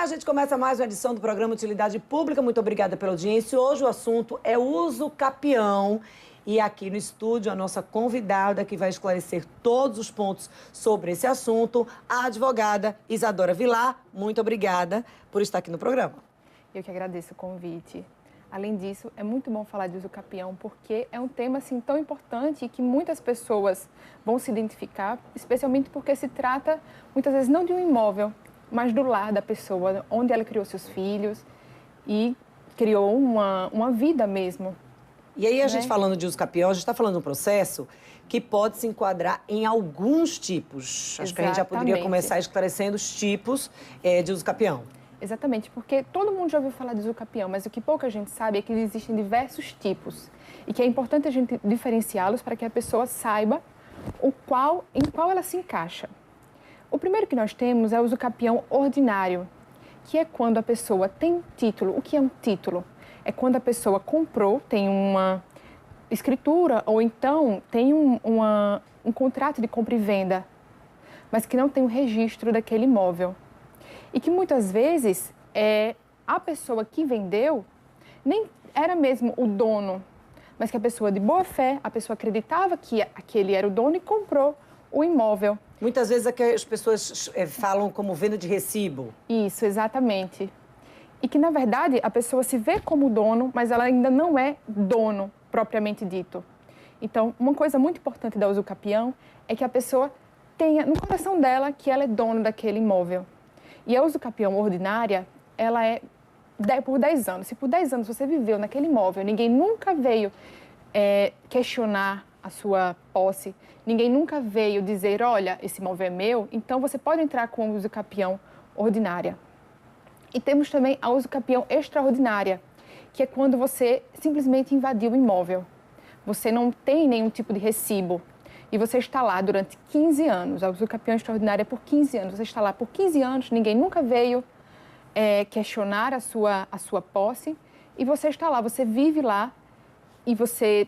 A gente começa mais uma edição do programa Utilidade Pública. Muito obrigada pela audiência. Hoje o assunto é uso capião. E aqui no estúdio, a nossa convidada que vai esclarecer todos os pontos sobre esse assunto, a advogada Isadora Vilar. Muito obrigada por estar aqui no programa. Eu que agradeço o convite. Além disso, é muito bom falar de uso capião, porque é um tema assim, tão importante e que muitas pessoas vão se identificar, especialmente porque se trata, muitas vezes, não de um imóvel, mas do lar da pessoa, onde ela criou seus filhos e criou uma vida mesmo. E aí, a gente falando de uso capião, a gente está falando de um processo que pode se enquadrar em alguns tipos. Acho que a gente já poderia começar esclarecendo os tipos de uso capião. Exatamente, porque todo mundo já ouviu falar de uso capião, mas o que pouca gente sabe é que existem diversos tipos e que é importante a gente diferenciá-los para que a pessoa saiba em qual ela se encaixa. O primeiro que nós temos é o uso capião ordinário, que é quando a pessoa tem título. O que é um título? É quando a pessoa comprou, tem uma escritura ou então tem um contrato de compra e venda, mas que não tem o registro daquele imóvel. E que muitas vezes a pessoa que vendeu nem era mesmo o dono, mas que a pessoa de boa fé, a pessoa acreditava que aquele era o dono e comprou o imóvel. Muitas vezes é que as pessoas falam como venda de recibo. Isso, exatamente. E que, na verdade, a pessoa se vê como dono, mas ela ainda não é dono propriamente dito. Então, uma coisa muito importante da uso capião é que a pessoa tenha no coração dela que ela é dono daquele imóvel. E a uso capião ordinária, ela é por 10 anos. Se por 10 anos você viveu naquele imóvel, ninguém nunca veio questionar a sua posse, ninguém nunca veio dizer, olha, esse imóvel é meu, então você pode entrar com a uso capião ordinária. E temos também a uso capião extraordinária, que é quando você simplesmente invadiu o imóvel. Você não tem nenhum tipo de recibo e você está lá durante 15 anos. A uso capião extraordinária é por 15 anos. Você está lá por 15 anos, ninguém nunca veio questionar a sua posse e você está lá, você vive lá e você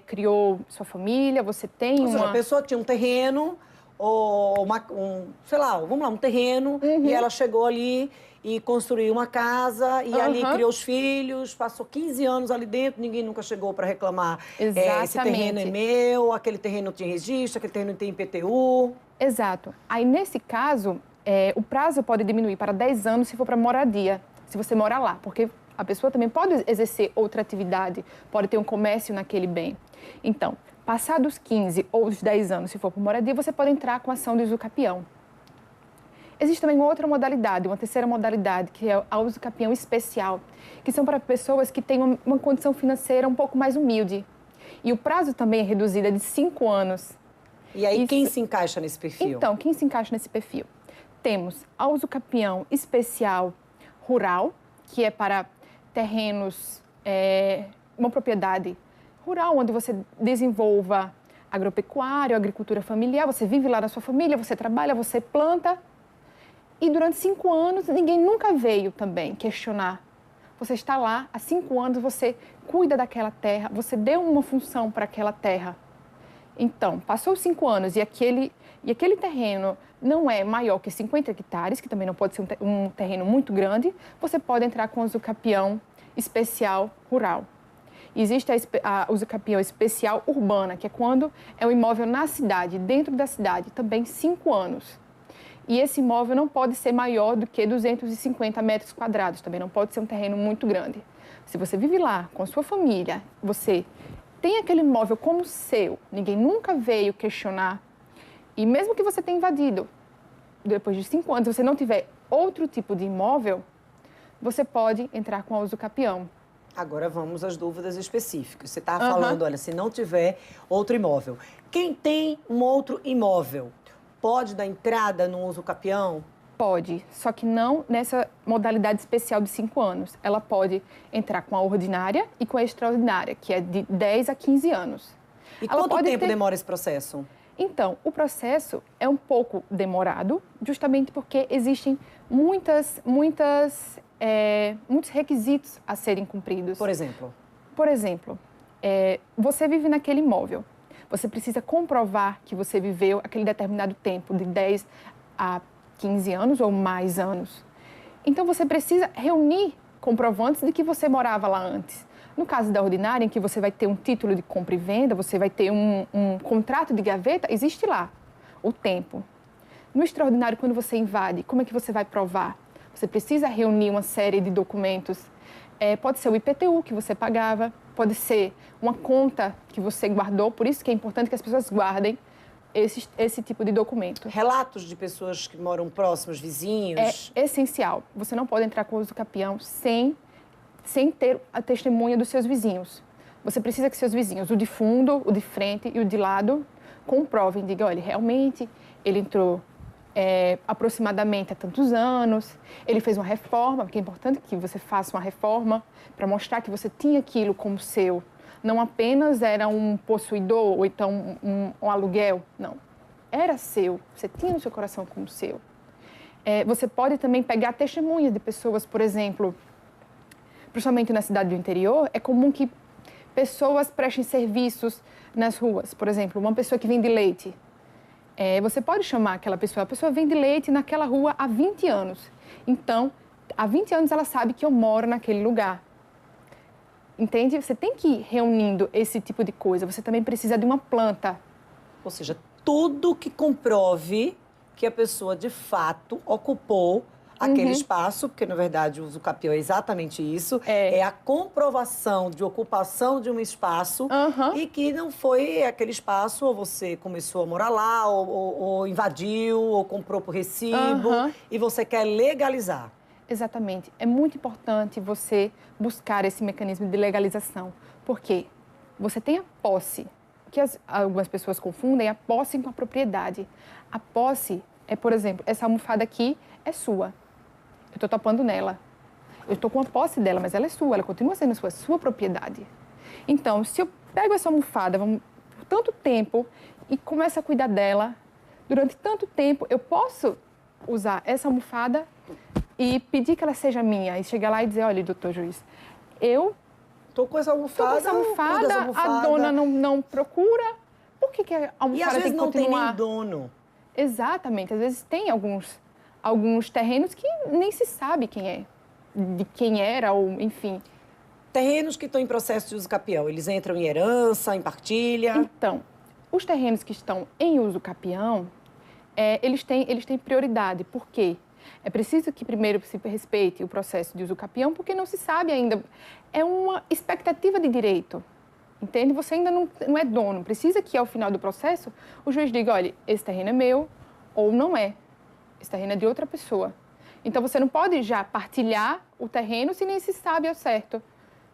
criou sua família, você tem Ou seja, a pessoa tinha um terreno ou um terreno e ela chegou ali e construiu uma casa e ali criou os filhos, passou 15 anos ali dentro, ninguém nunca chegou para reclamar. Esse terreno é meu, aquele terreno não tem registro, aquele terreno não tem IPTU. Exato. Aí, nesse caso, o prazo pode diminuir para 10 anos se for para moradia, se você mora lá, porque a pessoa também pode exercer outra atividade, pode ter um comércio naquele bem. Então, passados 15 ou os 10 anos, se for por moradia, você pode entrar com a ação de uso capião. Existe também uma outra modalidade, uma terceira modalidade, que é a uso capião especial, que são para pessoas que têm uma condição financeira um pouco mais humilde. E o prazo também é reduzido de 5 anos. E aí, quem se encaixa nesse perfil? Então, quem se encaixa nesse perfil? Temos a uso capião especial rural, que é para terrenos, uma propriedade rural, onde você desenvolva agropecuária, agricultura familiar, você vive lá na sua família, você trabalha, você planta. E durante 5 anos, ninguém nunca veio também questionar. Você está lá, há 5 anos, você cuida daquela terra, você deu uma função para aquela terra. Então, passou 5 anos e aquele terreno não é maior que 50 hectares, que também não pode ser um terreno muito grande, você pode entrar com o uso capião especial rural. Existe a uso capião especial urbana, que é quando é um imóvel na cidade, dentro da cidade, também 5 anos. E esse imóvel não pode ser maior do que 250 metros quadrados, também não pode ser um terreno muito grande. Se você vive lá com a sua família, você tem aquele imóvel como seu, ninguém nunca veio questionar, e mesmo que você tenha invadido, depois de 5 anos, você não tiver outro tipo de imóvel, você pode entrar com a uso capião. Agora vamos às dúvidas específicas. Você estava falando, olha, se não tiver outro imóvel. Quem tem um outro imóvel pode dar entrada no uso capião? Pode, só que não nessa modalidade especial de 5 anos. Ela pode entrar com a ordinária e com a extraordinária, que é de 10 a 15 anos. E quanto tempo demora esse processo? Então, o processo é um pouco demorado, justamente porque existem muitos requisitos a serem cumpridos. Por exemplo? Por exemplo, você vive naquele imóvel. Você precisa comprovar que você viveu aquele determinado tempo, de 10 a 15 anos ou mais anos. Então, você precisa reunir comprovantes de que você morava lá antes. No caso da ordinária, em que você vai ter um título de compra e venda, você vai ter um contrato de gaveta, existe lá o tempo. No extraordinário, quando você invade, como é que você vai provar? Você precisa reunir uma série de documentos. Pode ser o IPTU que você pagava, pode ser uma conta que você guardou, por isso que é importante que as pessoas guardem esse tipo de documento. Relatos de pessoas que moram próximos, vizinhos? É essencial. Você não pode entrar com o uso capião sem ter a testemunha dos seus vizinhos. Você precisa que seus vizinhos, o de fundo, o de frente e o de lado, comprovem, digam, olha, realmente ele entrou aproximadamente há tantos anos, ele fez uma reforma, porque é importante que você faça uma reforma para mostrar que você tinha aquilo como seu. Não apenas era um possuidor ou então um aluguel, não. Era seu, você tinha no seu coração como seu. Você pode também pegar testemunhas de pessoas, por exemplo, principalmente na cidade do interior, é comum que pessoas prestem serviços nas ruas. Por exemplo, uma pessoa que vende leite. Você pode chamar aquela pessoa, a pessoa vende leite naquela rua há 20 anos. Então, há 20 anos ela sabe que eu moro naquele lugar. Entende? Você tem que ir reunindo esse tipo de coisa. Você também precisa de uma planta. Ou seja, tudo que comprove que a pessoa, de fato, ocupou aquele espaço, porque, na verdade, o uso capião é exatamente isso. É a comprovação de ocupação de um espaço e que não foi aquele espaço, ou você começou a morar lá, ou invadiu, ou comprou por recibo, e você quer legalizar. Exatamente. É muito importante você buscar esse mecanismo de legalização, porque você tem a posse, que algumas pessoas confundem a posse com a propriedade. A posse é, por exemplo, essa almofada aqui é sua. Eu estou topando nela. Eu estou com a posse dela, mas ela é sua, ela continua sendo sua propriedade. Então, se eu pego essa almofada por tanto tempo e começo a cuidar dela, durante tanto tempo, eu posso usar essa almofada e pedir que ela seja minha. E chegar lá e dizer, olha, doutor juiz, eu estou com essa almofada, a dona não procura. Por que a almofada tem que continuar? E às vezes não tem nem dono. Exatamente. Às vezes tem alguns terrenos que nem se sabe quem é, de quem era, ou enfim. Terrenos que estão em processo de uso capião, eles entram em herança, em partilha? Então, os terrenos que estão em uso capião, eles têm prioridade. Por quê? É preciso que primeiro se respeite o processo de uso capião, porque não se sabe ainda. É uma expectativa de direito, entende? Você ainda não é dono. Precisa que, ao final do processo, o juiz diga, olha, esse terreno é meu ou não é. Esse terreno é de outra pessoa. Então, você não pode já partilhar o terreno se nem se sabe ao certo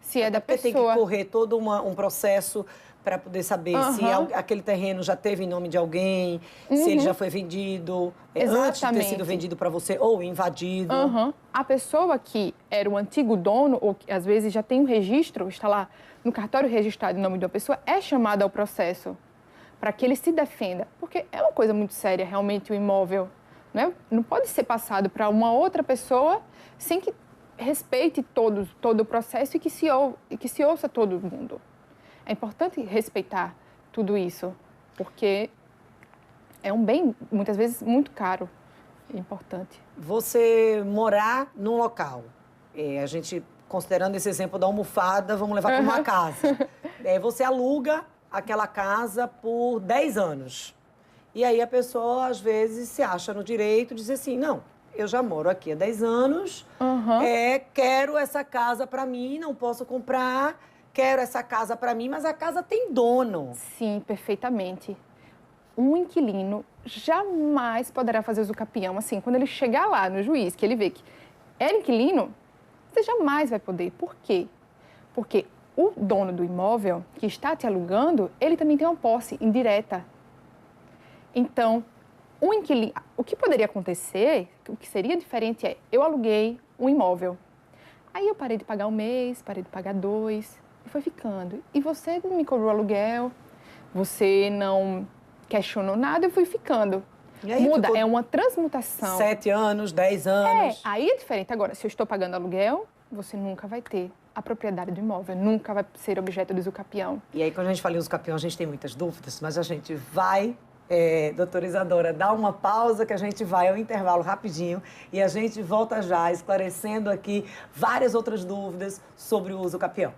se é da pessoa. Tem que correr todo um processo para poder saber se aquele terreno já teve em nome de alguém, se ele já foi vendido antes de ter sido vendido para você ou invadido. A pessoa que era o antigo dono, ou que às vezes já tem um registro, está lá no cartório registrado em nome de uma pessoa, é chamada ao processo para que ele se defenda. Porque é uma coisa muito séria, realmente, o imóvel. Não pode ser passado para uma outra pessoa sem que respeite todo o processo e que se ouça todo mundo. É importante respeitar tudo isso, porque é um bem, muitas vezes, muito caro e importante. Você morar num local, a gente, considerando esse exemplo da almofada, vamos levar para uma casa. Você aluga aquela casa por 10 anos. E aí a pessoa, às vezes, se acha no direito de dizer assim, não, eu já moro aqui há 10 anos, quero essa casa para mim, não posso comprar, quero essa casa para mim, mas a casa tem dono. Sim, perfeitamente. Um inquilino jamais poderá fazer uso capião. Assim, quando ele chegar lá no juiz, que ele vê que é inquilino, você jamais vai poder. Por quê? Porque o dono do imóvel que está te alugando, ele também tem uma posse indireta. Então, um inquilino, o que poderia acontecer, o que seria diferente é, eu aluguei um imóvel. Aí eu parei de pagar um mês, parei de pagar 2, e foi ficando. E você não me cobrou aluguel, você não questionou nada, eu fui ficando. Muda, é uma transmutação. 7 anos, 10 anos. Aí é diferente. Agora, se eu estou pagando aluguel, você nunca vai ter a propriedade do imóvel, nunca vai ser objeto de uso capião. E aí, quando a gente fala em uso capião, a gente tem muitas dúvidas, mas a gente vai doutora Isadora, dá uma pausa que a gente vai ao intervalo rapidinho e a gente volta já esclarecendo aqui várias outras dúvidas sobre o uso capião.